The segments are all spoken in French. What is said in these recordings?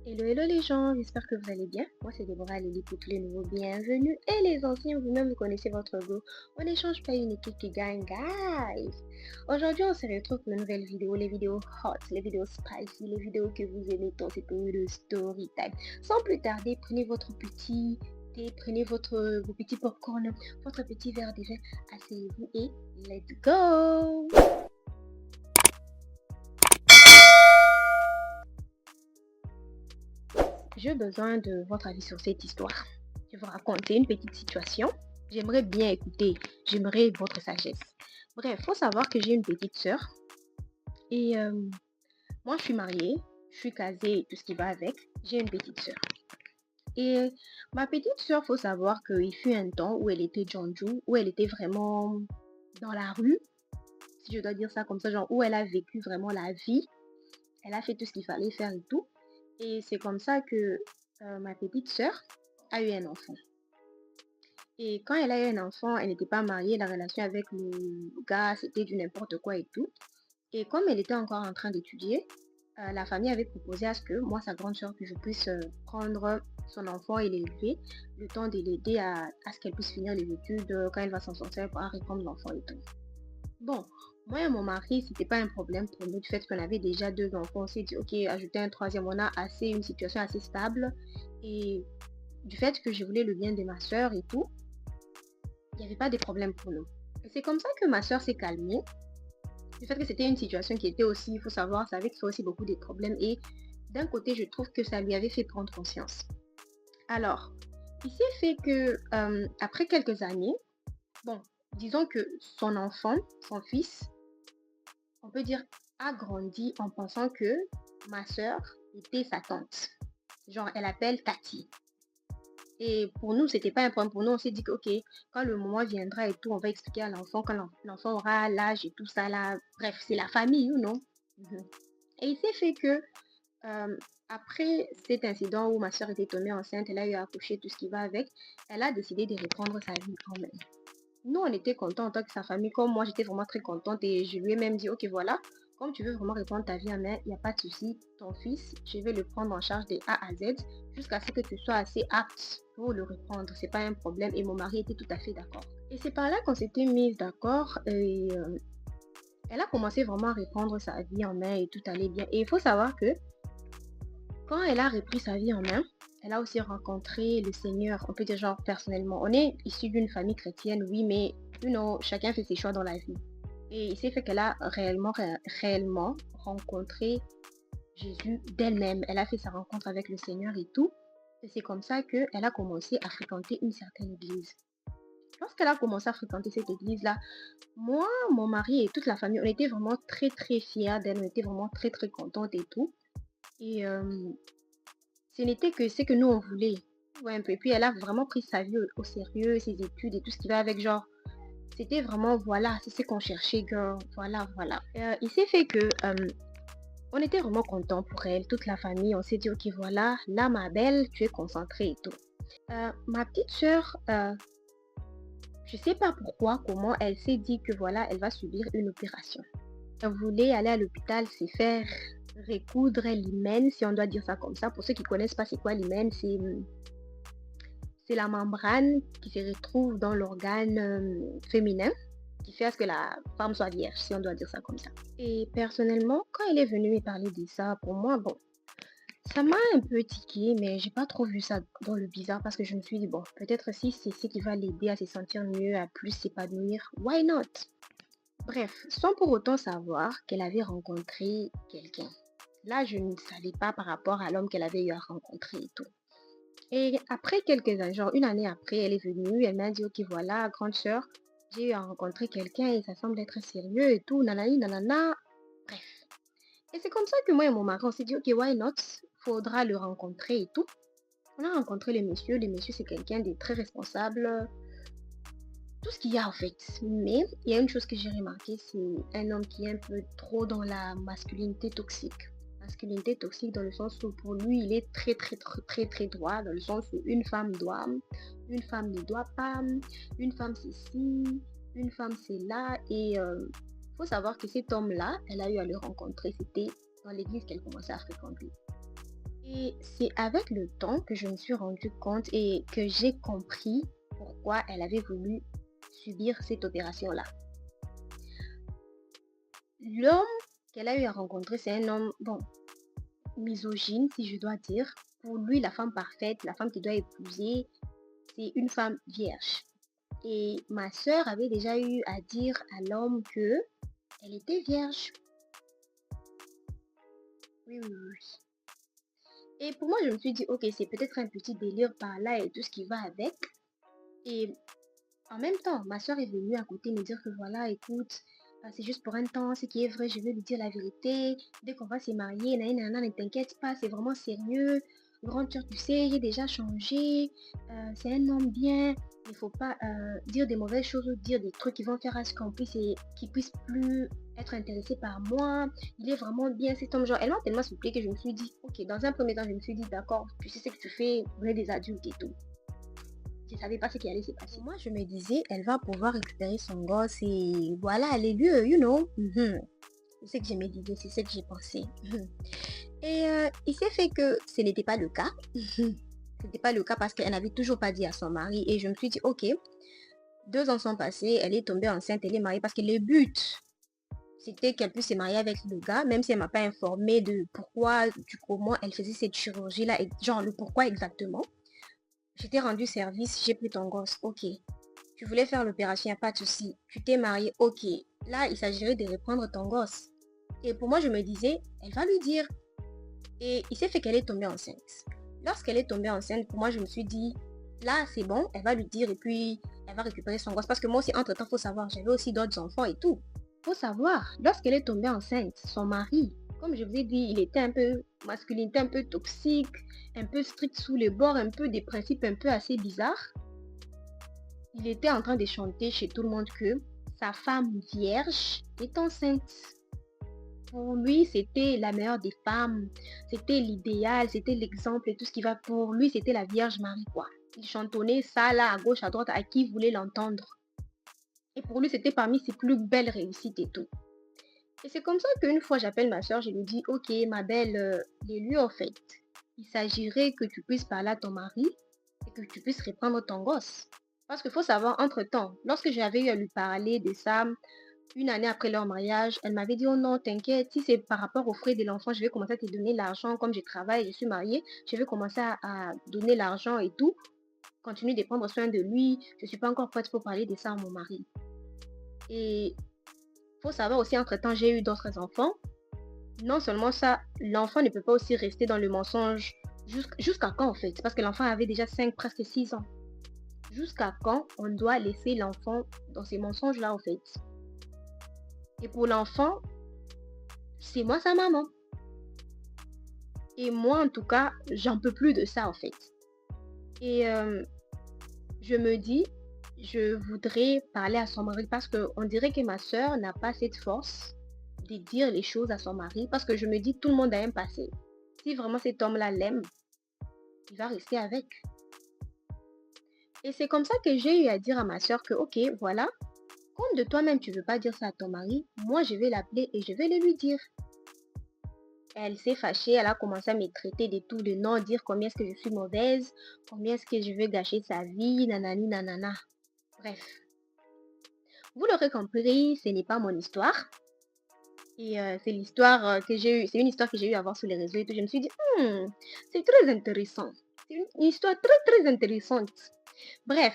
Hello, hello les gens, j'espère que vous allez bien. Moi c'est Déborah Lily pour tous les nouveaux bienvenus et les anciens, vous-même vous connaissez votre go. On n'échange pas une équipe qui gagne, guys. Aujourd'hui on se retrouve pour une nouvelle vidéo, les vidéos hot, les vidéos spicy, les vidéos que vous aimez dans cette période de story time. Sans plus tarder, prenez votre petit thé, prenez vos petits popcorn, votre petit verre de vin, asseyez-vous et let's go! J'ai besoin de votre avis sur cette histoire. Je vais vous raconter une petite situation. J'aimerais bien écouter. J'aimerais votre sagesse. Bref, faut savoir que j'ai une petite sœur. Et moi, je suis mariée. Je suis casée et tout ce qui va avec. J'ai une petite sœur. Et ma petite sœur, faut savoir qu'il fut un temps où elle était Jonju, où elle était vraiment dans la rue, si je dois dire ça comme ça, genre où elle a vécu vraiment la vie. Elle a fait tout ce qu'il fallait faire et tout. Et c'est comme ça que ma petite sœur a eu un enfant. Et quand elle a eu un enfant, elle n'était pas mariée, la relation avec le gars, c'était du n'importe quoi et tout. Et comme elle était encore en train d'étudier, la famille avait proposé à ce que moi, sa grande sœur, que je puisse prendre son enfant et l'élever, le temps de l'aider à ce qu'elle puisse finir les études quand elle va s'en sortir pour reprendre l'enfant et tout. Bon, moi et mon mari, c'était pas un problème pour nous du fait qu'on avait déjà deux enfants. On s'est dit, ok, ajouter un troisième, on a assez, une situation assez stable. Et du fait que je voulais le bien de ma soeur et tout, il n'y avait pas de problème pour nous. Et c'est comme ça que ma soeur s'est calmée. Du fait que c'était une situation qui était aussi, il faut savoir, ça avait créé aussi beaucoup de problèmes. Et d'un côté, je trouve que ça lui avait fait prendre conscience. Alors, il s'est fait que après quelques années, bon, disons que son enfant, son fils, on peut dire, a grandi en pensant que ma soeur était sa tante. Genre, elle appelle Tati. Et pour nous, c'était pas un problème. Pour nous, on s'est dit que, ok, quand le moment viendra et tout, on va expliquer à l'enfant, quand l'enfant aura l'âge et tout ça là. Bref, c'est la famille ou non. Mhm. Et il s'est fait que, euh, après cet incident où ma soeur était tombée enceinte, elle a eu à accoucher, tout ce qui va avec, elle a décidé de reprendre sa vie quand même. Nous, on était contents en tant que sa famille. Comme moi, j'étais vraiment très contente et je lui ai même dit, ok, voilà, comme tu veux vraiment reprendre ta vie en main, il n'y a pas de souci. Ton fils, je vais le prendre en charge de A à Z jusqu'à ce que tu sois assez apte pour le reprendre. C'est pas un problème. Et mon mari était tout à fait d'accord. Et c'est par là qu'on s'était mis d'accord et elle a commencé vraiment à reprendre sa vie en main et tout allait bien. Et il faut savoir que quand elle a repris sa vie en main, elle a aussi rencontré le Seigneur, on peut dire genre personnellement. On est issu d'une famille chrétienne, oui, mais chacun fait ses choix dans la vie. Et il s'est fait qu'elle a réellement rencontré Jésus d'elle-même. Elle a fait sa rencontre avec le Seigneur et tout. Et c'est comme ça qu'elle a commencé à fréquenter une certaine église. Lorsqu'elle a commencé à fréquenter cette église-là, moi, mon mari et toute la famille, on était vraiment très très fiers d'elle, on était vraiment très très contentes et tout. Et ce n'était que ce que nous on voulait. Ouais, un peu. Et puis elle a vraiment pris sa vie au sérieux, ses études et tout ce qui va avec, genre, c'était vraiment, voilà, c'est ce qu'on cherchait, girl. Voilà, voilà. Il s'est fait que on était vraiment contents pour elle, toute la famille. On s'est dit, ok, voilà, là, ma belle, tu es concentrée et tout. Ma petite soeur, je sais pas pourquoi, comment, elle s'est dit que voilà, elle va subir une opération. Elle voulait aller à l'hôpital, se faire recoudre l'hymen, si on doit dire ça comme ça. Pour ceux qui connaissent pas c'est quoi l'hymen, c'est la membrane qui se retrouve dans l'organe féminin qui fait à ce que la femme soit vierge, si on doit dire ça comme ça. Et personnellement, quand elle est venue me parler de ça, pour moi, bon, ça m'a un peu tiqué, mais j'ai pas trop vu ça dans le bizarre parce que je me suis dit, bon, peut-être si c'est ce qui va l'aider à se sentir mieux, à plus s'épanouir, why not? Bref, sans pour autant savoir qu'elle avait rencontré quelqu'un. Là, je ne savais pas par rapport à l'homme qu'elle avait eu à rencontrer et tout. Et après quelques années, genre une année après, elle est venue, elle m'a dit, ok, voilà, grande sœur, j'ai eu à rencontrer quelqu'un et ça semble être sérieux et tout, nanani, nanana. Bref. Et c'est comme ça que moi et mon mari, on s'est dit, ok, why not? Faudra le rencontrer et tout. On a rencontré le monsieur. Le monsieur, c'est quelqu'un de très responsable. Tout ce qu'il y a en fait. Mais il y a une chose que j'ai remarqué, c'est un homme qui est un peu trop dans la masculinité toxique. Masculinité toxique dans le sens où pour lui, il est très très très très très droit, dans le sens où une femme doit, une femme ne doit pas, une femme c'est ci, une femme c'est là. Et faut savoir que cet homme-là, elle a eu à le rencontrer, c'était dans l'église qu'elle commençait à fréquenter. Et c'est avec le temps que je me suis rendu compte et que j'ai compris pourquoi elle avait voulu subir cette opération-là. L'homme qu'elle a eu à rencontrer, c'est un homme, bon, misogyne, si je dois dire. Pour lui, la femme parfaite, la femme qu'il doit épouser, c'est une femme vierge. Et ma sœur avait déjà eu à dire à l'homme que elle était vierge. Oui, oui, oui. Et pour moi, je me suis dit, ok, c'est peut-être un petit délire par là et tout ce qui va avec. Et en même temps, ma soeur est venue à côté me dire que voilà, écoute, c'est juste pour un temps, ce qui est vrai, je vais lui dire la vérité. Dès qu'on va se marier, ne t'inquiète pas, c'est vraiment sérieux. Grande sœur, tu sais, j'ai déjà changé. C'est un homme bien. Il ne faut pas dire des mauvaises choses ou dire des trucs qui vont faire à ce qu'on puisse et qu'il puisse plus être intéressé par moi. Il est vraiment bien cet homme. Genre, elle m'a tellement soufflé que je me suis dit, ok, dans un premier temps, je me suis dit, d'accord, tu sais ce que tu fais, on est des adultes et tout. Je savais pas ce qui allait se passer. Moi, je me disais, elle va pouvoir récupérer son gosse et voilà, alléluia, you know. C'est ce que je me disais, c'est ce que j'ai pensé. Et il s'est fait que ce n'était pas le cas. Ce n'était pas le cas parce qu'elle n'avait toujours pas dit à son mari. Et je me suis dit, ok, 2 ans sont passés, elle est tombée enceinte, elle est mariée parce que le but, c'était qu'elle puisse se marier avec le gars, même si elle m'a pas informé de pourquoi, du comment elle faisait cette chirurgie-là, et genre le pourquoi exactement. Je t'ai rendu service, j'ai pris ton gosse, ok. Tu voulais faire l'opération, il n'y a pas de souci. Tu t'es marié, ok. Là, il s'agirait de reprendre ton gosse. Et pour moi, je me disais, elle va lui dire. Et il s'est fait qu'elle est tombée enceinte. Lorsqu'elle est tombée enceinte, pour moi, je me suis dit, là, c'est bon, elle va lui dire et puis elle va récupérer son gosse. Parce que moi aussi, entre-temps, il faut savoir, j'avais aussi d'autres enfants et tout. Faut savoir, lorsqu'elle est tombée enceinte, son mari, comme je vous ai dit, il était un peu masculinité, un peu toxique, un peu strict sous les bords, un peu des principes un peu assez bizarres. Il était en train de chanter chez tout le monde que sa femme vierge est enceinte. Pour lui, c'était la meilleure des femmes, c'était l'idéal, c'était l'exemple et tout ce qui va. Pour lui, c'était la Vierge Marie, quoi. Il chantonnait ça là, à gauche, à droite, à qui voulait l'entendre. Et pour lui, c'était parmi ses plus belles réussites et tout. Et c'est comme ça qu'une fois, j'appelle ma soeur, je lui dis, ok, ma belle, l'élu, en fait, il s'agirait que tu puisses parler à ton mari et que tu puisses reprendre ton gosse. Parce qu'il faut savoir, entre-temps, lorsque j'avais eu à lui parler de ça, une année après leur mariage, elle m'avait dit, oh non, t'inquiète, si c'est par rapport aux frais de l'enfant, je vais commencer à te donner l'argent. Comme je travaille, je suis mariée, je vais commencer à donner l'argent et tout. Continue de prendre soin de lui. Je ne suis pas encore prête pour parler de ça à mon mari. Et faut savoir aussi, entre-temps, j'ai eu d'autres enfants. Non seulement ça, l'enfant ne peut pas aussi rester dans le mensonge. Jusqu'à quand, en fait? Parce que l'enfant avait déjà 5, presque 6 ans. Jusqu'à quand on doit laisser l'enfant dans ces mensonges-là, en fait? Et pour l'enfant, c'est moi sa maman. Et moi, en tout cas, j'en peux plus de ça, en fait. Et je me dis, je voudrais parler à son mari parce qu'on dirait que ma soeur n'a pas cette force de dire les choses à son mari parce que je me dis, tout le monde a un passé. Si vraiment cet homme-là l'aime, il va rester avec. Et c'est comme ça que j'ai eu à dire à ma soeur que, ok, voilà, comme de toi-même tu veux pas dire ça à ton mari, moi je vais l'appeler et je vais le lui dire. Elle s'est fâchée, elle a commencé à me traiter de tout, de non, dire combien est-ce que je suis mauvaise, combien est-ce que je veux gâcher sa vie, nanani, nanana. Bref, vous l'aurez compris, ce n'est pas mon histoire. Et c'est l'histoire que j'ai eu, c'est une histoire que j'ai eu à voir sur les réseaux et tout. Je me suis dit, c'est très intéressant. C'est une histoire très très intéressante. Bref,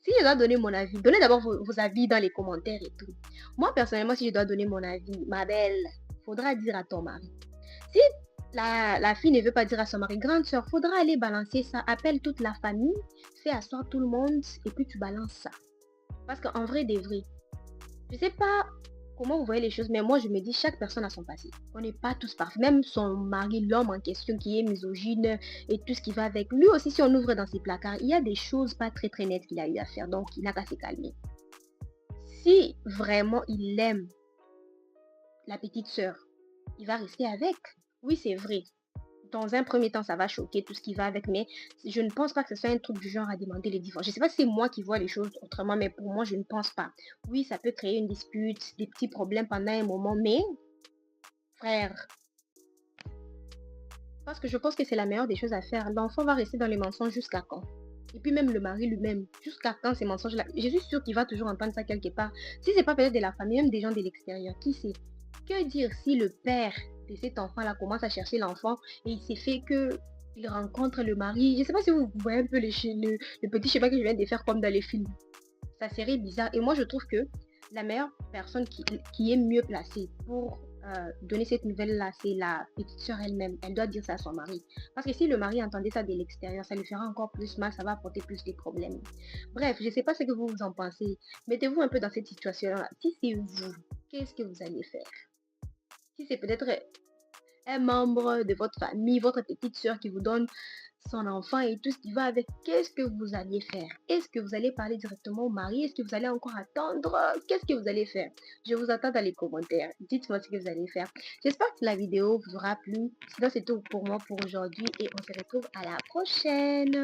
si je dois donner mon avis, donnez d'abord vos avis dans les commentaires et tout. Moi personnellement, si je dois donner mon avis, ma belle, faudra dire à ton mari. Si la fille ne veut pas dire à son mari, grande soeur, faudra aller balancer ça. Appelle toute la famille, fais asseoir tout le monde et puis tu balances ça. Parce qu'en vrai, des vrais, je sais pas comment vous voyez les choses, mais moi je me dis, chaque personne a son passé. On n'est pas tous parfaits. Même son mari, l'homme en question qui est misogyne et tout ce qui va avec. Lui aussi, si on ouvre dans ses placards, il y a des choses pas très très nettes qu'il a eu à faire. Donc, il n'a qu'à se calmer. Si vraiment il aime la petite sœur, il va rester avec. Oui, c'est vrai. Dans un premier temps, ça va choquer tout ce qui va avec, mais je ne pense pas que ce soit un truc du genre à demander le divorce. Je ne sais pas si c'est moi qui vois les choses autrement, mais pour moi, je ne pense pas. Oui, ça peut créer une dispute, des petits problèmes pendant un moment, mais frère, Parce que je pense que c'est la meilleure des choses à faire. L'enfant va rester dans les mensonges jusqu'à quand? Et puis même le mari lui-même, jusqu'à quand ces mensonges-là? Je suis sûre qu'il va toujours entendre ça quelque part. Si c'est pas peut-être de la famille, même des gens de l'extérieur, qui sait? Que dire si le père de cet enfant-là commence à chercher l'enfant et il s'est fait que il rencontre le mari? Je sais pas si vous voyez un peu le petit schéma que je viens de faire comme dans les films. Ça serait bizarre. Et moi, je trouve que la meilleure personne qui est mieux placée pour donner cette nouvelle-là, c'est la petite sœur elle-même. Elle doit dire ça à son mari. Parce que si le mari entendait ça de l'extérieur, ça lui fera encore plus mal, ça va apporter plus de problèmes. Bref, je ne sais pas ce que vous en pensez. Mettez-vous un peu dans cette situation-là. Si c'est vous, qu'est-ce que vous allez faire? Si c'est peut-être un membre de votre famille, votre petite sœur qui vous donne son enfant et tout ce qui va avec, qu'est-ce que vous allez faire? Est-ce que vous allez parler directement au mari? Est-ce que vous allez encore attendre? Qu'est-ce que vous allez faire? Je vous attends dans les commentaires. Dites-moi ce que vous allez faire. J'espère que la vidéo vous aura plu. Sinon, c'est tout pour moi pour aujourd'hui et on se retrouve à la prochaine.